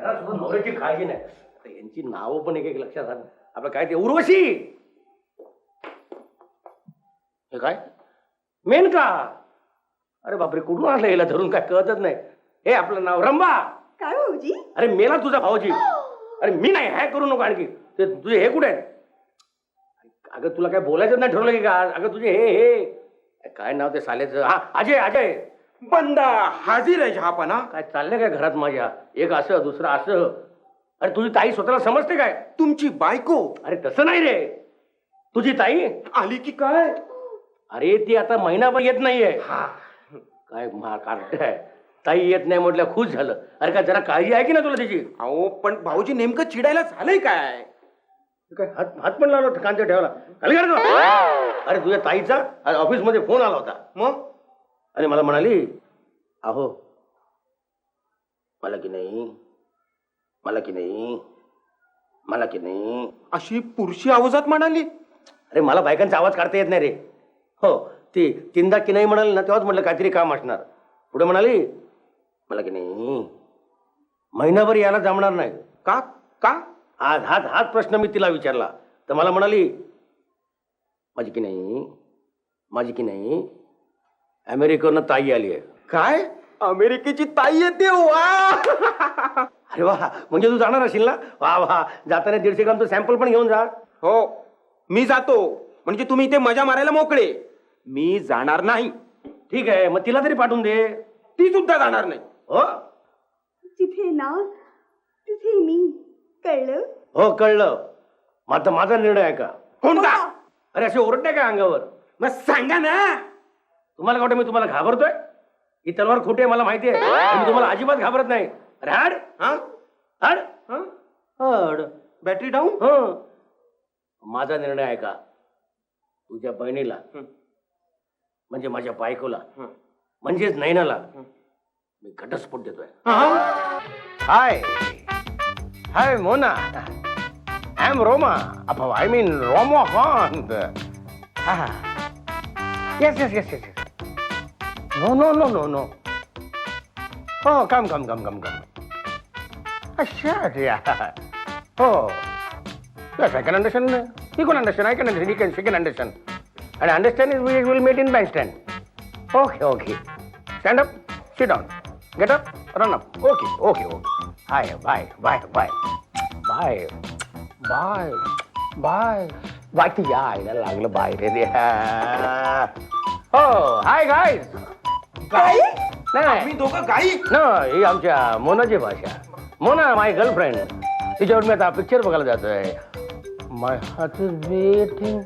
जरा सुद्धा नवऱ्याची काळजी नाही. आता यांची नावं पण एक एक लक्षात आलं. आपलं काय ते उर्वशी, हे काय मेनका. अरे बापरे, कुठून आणलं याला धरून, काय कळतच नाही. हे आपलं नाव रंबा. काय भाऊजी? अरे मेला तुझा भाऊजी. अरे मी नाही, हॅक करू नको आणखी. ते तुझे हे कुठे आहे? अगं तुला काय बोलायचं नाही ठरवलं की का? अगं तुझे हे काय नाव ते सालेचं? हा, अजय. अजय बंदा हाजीर आहे जहापना. काय चाललंय काय घरात माझ्या? एक असं दुसरं असं. अरे तुझी ताई स्वतःला समजते काय? तुमची बायको. अरे तसं नाही रे, तुझी ताई आली की काय? अरे ती आता महिनाभर येत नाहीये. काय कार्ट आहे, ताई येत नाही म्हटलं खुश झालं. अरे काय जरा काळजी आहे की ना तुला त्याची? अहो पण भाऊजी नेमकं चिडायला झालंय काय? काय हात पण लावला कांच्या ठेवला. अरे तुझ्या ताईचा ऑफिस मध्ये फोन आला होता. मग आणि मला म्हणाली, अहो मला की नाही अशी पुरुषी आवाजात म्हणाली. अरे मला बायकांचा आवाज काढता येत नाही रे. हो, ती तीनदा की नाही म्हणाली ना, तेव्हाच म्हटलं काहीतरी काम असणार. पुढे म्हणाली, मला की नाही महिनाभर यायला जमणार नाही. का का? आज हाच प्रश्न मी तिला विचारला तर मला म्हणाली, माझी की नाही अमेरिकेवरनं ताई आली आहे. काय? अमेरिकेची ताई येते? वा. अरे वा, म्हणजे तू जाणार असेल ना? वा वा, जाताना 150 ग्रामचं सॅम्पल पण घेऊन जा. हो मी जातो. म्हणजे तुम्ही इथे मजा मारायला मोकळे. मी जाणार नाही. ठीक आहे, मग तिला तरी पाठवून दे. ती सुद्धा जाणार नाही. हो जिथे नाव तिथे मी. कळलं? हो कळलं. माझा निर्णय आहे का? कोणता? अरे असे ओरडते काय अंगावर? मग सांगा ना. तुम्हाला काय वाटतं मी तुम्हाला घाबरतोय? ही तलवार खोटी आहे मला माहिती आहे. मी तुम्हाला अजिबात घाबरत नाही. अरे हाड हाड हाड. Battery down. माझा निर्णय आहे का? तुझ्या बहिणीला म्हणजे माझ्या बायकोला म्हणजेच नैनाला मी घटस्फोट देतोय. Hi Mona. I am Roma. I mean Romakant. Yes. No. Oh, come. Sure, yeah. Oh, yes, I can understand. He can understand. I can understand. She can understand. And understand is we will meet in bandstand. Okay. Stand up. Sit down. Get up. Run up. Okay. Hi. Bye. Bye. यायला लागलं bye रे. Oh, hi guys. गाई? नाही मी दोघं गाई? ही आमच्या मोनाची भाषा. Mona my girlfriend. तिच्यावर मी आता पिक्चर बघायला जातोय. My heart is beating,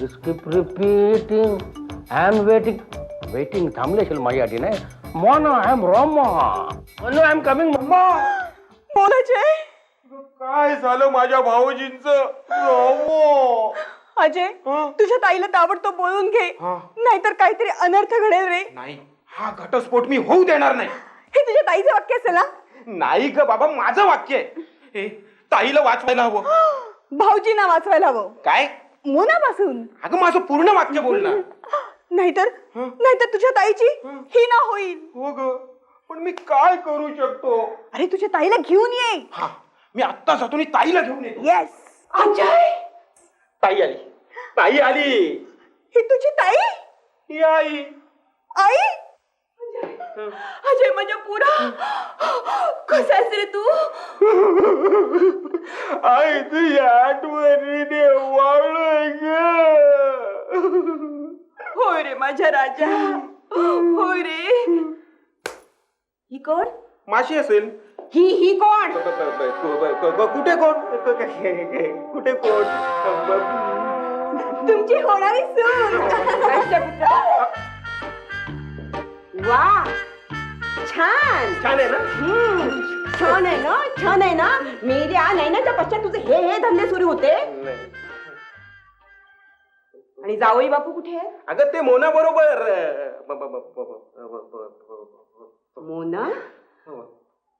skip repeating, I am waiting थांबले असेल माझ्यासाठी नाही. Mona I am Roma. No I am coming mamma. मोनाचे काय झालं माझ्या भाऊजींचं? रामो. अजय, तुझ्या ताईला ताबडतोब बोलून घे, नाहीतर काहीतरी अनर्थ घडेल रे. नाही, हा घटस्फोट मी होऊ देणार नाही. हे तुझ्या ताईचं वाक्य असेल ना? नाही ग बाबा, माझं वाक्य आहे. हे ताईला वाचवायला हवं. भाऊजींना वाचवायला हवं. काय? मोनापासून. अगं माझं पूर्ण वाक्य बोल ना. नाहीतर तुझ्या ताईची ही ना होईल. हो ग, पण मी काय करू शकतो? अरे तुझ्या ताईला घेऊन ये. हा, मी आत्ता जातो आणि ताईला घेऊन येतो. येस. अजय, ताई आली. ही तुझी ताई? ही आई. अजय माझ्या पुरा, कसा आहेस रे तू? आई तुझ्या आठवणीने वाळलोय ग. होय रे माझ्या राजा, होय रे. ही कोण? माशी असेल. ही कोण? कुठे कोण? तुमची होणारी सून. वा, छान आहे ना? छान आहे ना. मेऱ्या नैनाच्या पश्चात तुझे हे धंदे सुरू होते. आणि जावई बापू कुठे आहे? अगं ते मोना बरोबर. मोना?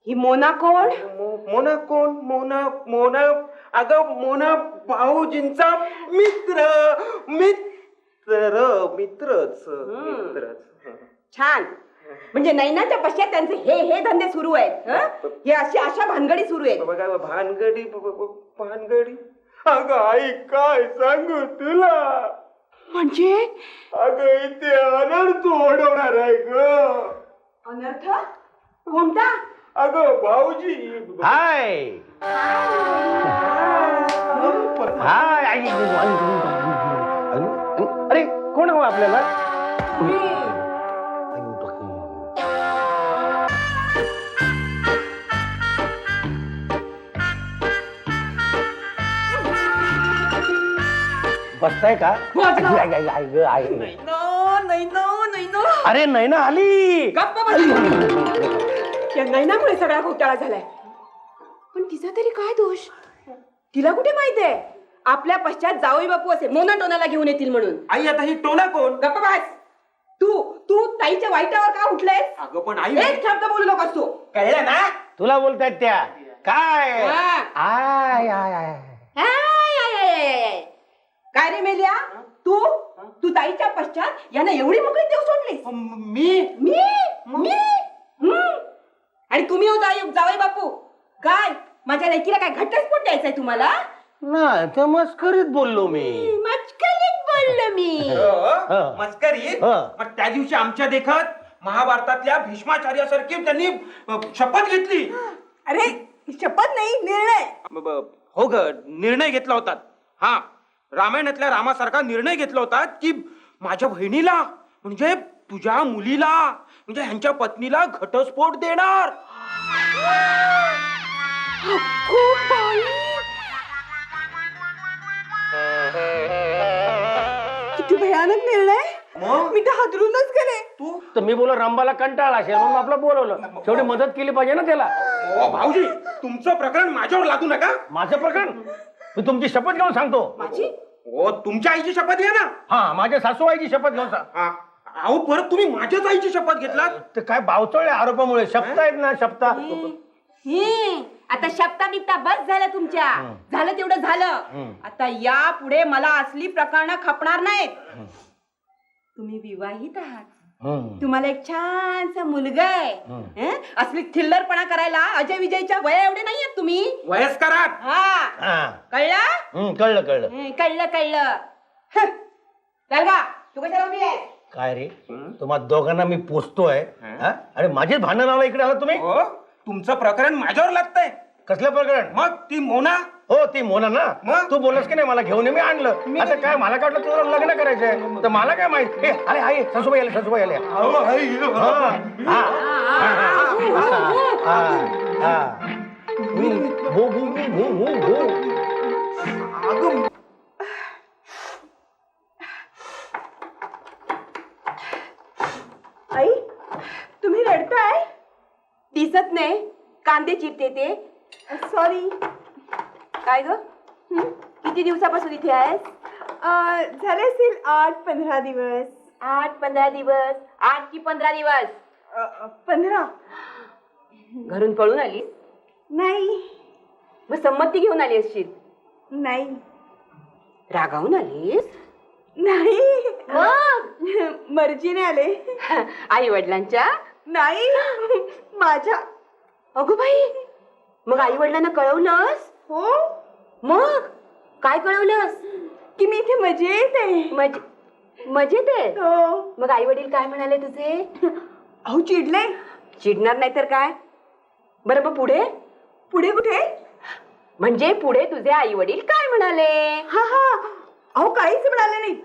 ही मोना कोण? मोना अगं मोना भाऊजींचा मित्रच. छान. म्हणजे नैनाच्या पश्चात त्यांचे हे धंदे सुरू आहेत हं? हे अशा भानगडी सुरू आहेत. बघा भानगडी भानगडी. अगं आई काय सांगू तुला. म्हणजे अगं इथे अनर्थ ओढवणार आहे ग. अनर्थ कोणता? अगं भाऊजी. हाय हाय आई. अरे कोण हवं आपल्याला? बसताय का? अरे नैना आली. या नैनामुळे सगळा घोटाळा झालाय. पण तिचा तरी काय दोष? तिला कुठे माहिती आहे आपल्या पश्चात जावई बापू असे मोना टोनाला घेऊन येतील म्हणून. आई आता ही टोना कोण? गप्पा बस. तू ताईच्या वाईटावर का उठलाय? अगं पण आई एक शब्द बोलू नकोस तू, कळलं ना? तुला बोलतायत त्या काय? हा. I I I. आय. काय रे मेलिया, तू ताईच्या पश्चात यांना एवढी मोकळी देऊ सोडलीस? मी मी आणि तुम्ही हो जावई बापू, काय माझ्या लेकीला काय घटस्फोट द्यायचाय तुम्हाला? नाही तर मस्करीत बोललो मी. मस्करीत बोललो मी. मस्करी. पण त्या दिवशी आमच्या देखत महाभारतातल्या भीष्माचार्यासारखी त्यांनी शपथ घेतली. अरे शपथ नाही, निर्णय. हो ग, निर्णय घेतला होता. हा, रामायणातल्या रामासारखा निर्णय घेतला होता की माझ्या बहिणीला म्हणजे तुझ्या मुलीला म्हणजे ह्यांच्या पत्नीला घटस्फोट देणार. किती भयानक निर्णय. मग? मी तर हादरूनच गेले. तू तर मी बोल रंबाला कंटाळा असेल म्हणून आपलं बोलवलं. शेवटी मदत केली पाहिजे ना त्याला. भाऊजी, तुमचं प्रकरण माझ्यावर लादू नका. माझं प्रकरण मी तुमची शपथ घेऊन सांगतो. माझी? हो, तुमच्या आईची शपथ घ्या ना. हा, माझ्या सासूबाईची शपथ घेऊन सांग. अहो परत तुम्ही माझ्याच आईची शपथ घेतलात. ते काय बावचळल्या आरोपामुळे शपथा आहेत ना, शपथा. आता शब्दा बिब्दा बस झालं तुमच्या. झालं तेवढं झालं. आता या पुढे मला असली प्रकरणं खपणार नाहीत. तुम्ही विवाहित आहात, तुम्हाला एक छानसा मुलगा आहे. असली थिल्लरपणा करायला अजय विजयच्या वया एवढे नाहीयेत तुम्ही. वयस्कर आहात. हा, कळलं? कळलं कळलं. कळलं. चल का, तू कशाला उभी आहे? काय रे, तुम्हा दोघांना मी पोचतोय आणि माझीच भांडण लावलं इकडे आला तुम्ही. हो, तुमचं प्रकरण माझ्यावर लागतंय. कसलं प्रकरण? मग ती मोना. हो, ती मोना ना. मग? तू बोलस की नाही मला घेऊन ये, मी आणलं. आता काय मला काढलं तुला लग्न करायचंय तर मला काय माहित. अरे आई, सासूबाई आले, सासूबाई आले. आई, तुम्ही रडताय? दिसत नाही, कांदे चिरते ते. सॉरी. काय ग, किती दिवसापासून इथे आहेस? झाले असतील 8-15 दिवस. 8-15 दिवस? 8 की 15 दिवस? 15. घरून पळून आली? नाही मग संमती घेऊन आली असशील. नाही रागावून आलीस? नाही मग मर्जीने आले. आई वडिलांच्या? नाही माझ्या. अगो बाई, मग आई वडिलांना कळवलंस? हो, मग काय कळवलंस? की मी इथे मजेत आहे. मजेत आहे? हो. मग आई वडील काय म्हणाले तुझे? अहो चिडले. चिडणार नाही तर काय. बरं, मग पुढे? पुढे कुठे? म्हणजे पुढे तुझे आई वडील काय म्हणाले? हा हा, अहो काहीच म्हणाले नाही.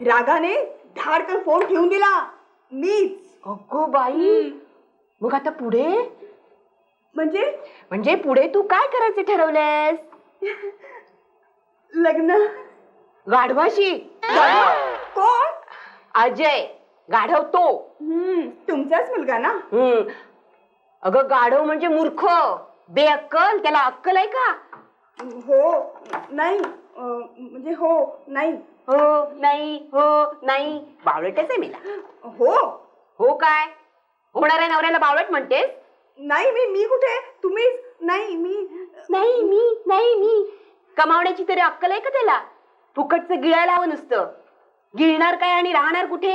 रागाने धाडकन फोन ठेवून दिला मीच. अगो बाई, मग आता पुढे? म्हणजे पुढे तू काय करायचे ठरवलंयस? लग्न. गाढवाशी? कोण? अजय गाढव तो. तुमचाच मुलगा ना? अगं गाढव म्हणजे मूर्ख, बेअक्कल. त्याला अक्कल आहे का? हो नाही, म्हणजे हो नाही. हो नाही बावळटच आहे मीला. हो. हो काय, होणाऱ्या नवऱ्याला बावळट म्हणतेस? नाही मी कुठे? तुम्हीच. नाही मी कमावण्याची तरी अक्कल आहे का त्याला? फुकटचं गिळायला हवं नुसतं. गिळणार काय आणि राहणार कुठे?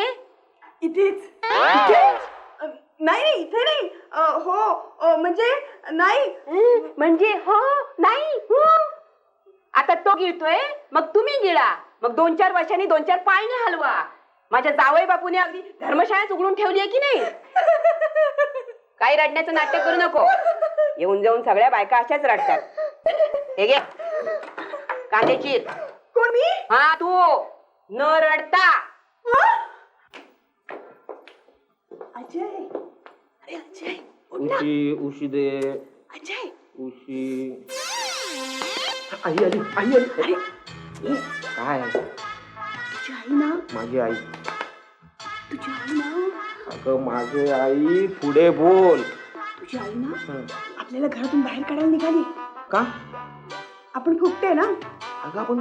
इथेच. नाही इथे नाही. हो म्हणजे नाही. म्हणजे हो नाही हो. आता तो गिळतोय मग तुम्ही गिळा. मग 2-4 वर्षांनी 2-4 पायने हलवा. माझ्या जावई बापूने अगदी धर्मशाळेत उघडून ठेवली आहे की नाही. काही रडण्याचं नाट्य करू नको. येऊन जाऊन सगळ्या बायका अशाच रडतात. हे घे कांदे चिर. कोण मी? हा तू न रडता. अजय. अरे अजय उठ ना. उशी उशी दे. अजय उशी. आई आली आई आली. अरे काय तुझी आई ना. माझी आई. तुझी आई ना. अगं माझी आई पुढे बोल. तुझी आई ना आपल्याला घरातून बाहेर काढायला निघाली. का? आपण फुकते ना. अगं आपण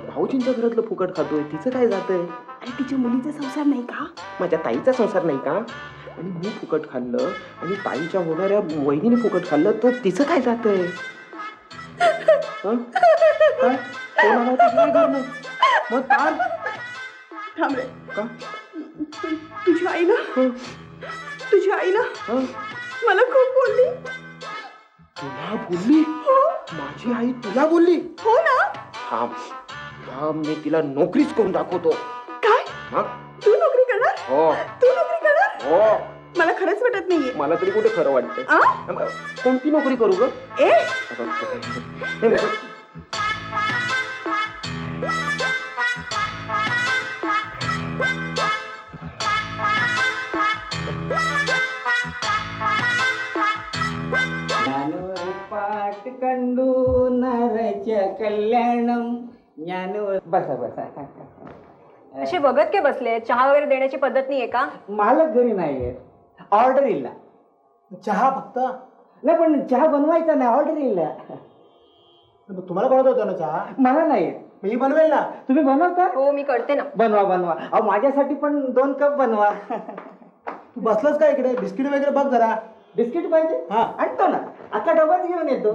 भाऊजींच्या घरातलं फुकट खातोय. तिचं काय जातंय? अरे तिच्या मुलीचा संसार नाही का. माझ्या ताईचा संसार नाही का? आणि मी फुकट खाल्लं आणि ताईच्या होणाऱ्या वहिनीने फुकट खाल्लं तर तिचं काय जातंय? हं? काय? कोण आला होता काय घरनं? मग तार थांब रे. का? तुझी आई ना. तुझी आई ना हं? मला खूप बोलली. तुला बोलली? हो. माझी आई तुला बोलली? हो ना. थांब थांब मी तिला नोकरीच करून दाखवतो. काय हा? तू नोकरी करणार. हो तू नोकरी करणार. हो मला खरंच वाटत नाहीये. मला तरी कुठे खरं वाटतंय. आ? कोणती नोकरी करू ग? ए ज्ञानवर पाठ कंडू नरच्या कल्याणम. ज्ञानवर बसा बसा. असे बघत काय बसले? चहा वगैरे देण्याची पद्धत नाहीये का? मालक घरी नाहीये. ऑर्डर येईल. चहा फक्त? नाही पण चहा बनवायचा नाही. ऑर्डर येईल. तुम्हाला बनवता होतो ना चहा? मला नाही. मी बनवेल ना. तुम्ही बनवता? हो मी करते ना. बनवा बनवा. अहो माझ्यासाठी पण 2 कप बनवा. तू बसलास का इकडे? बिस्किट वगैरे बघ जरा. बिस्किट पाहिजे? हा. आणतो ना. आता डबाच घेऊन येतो.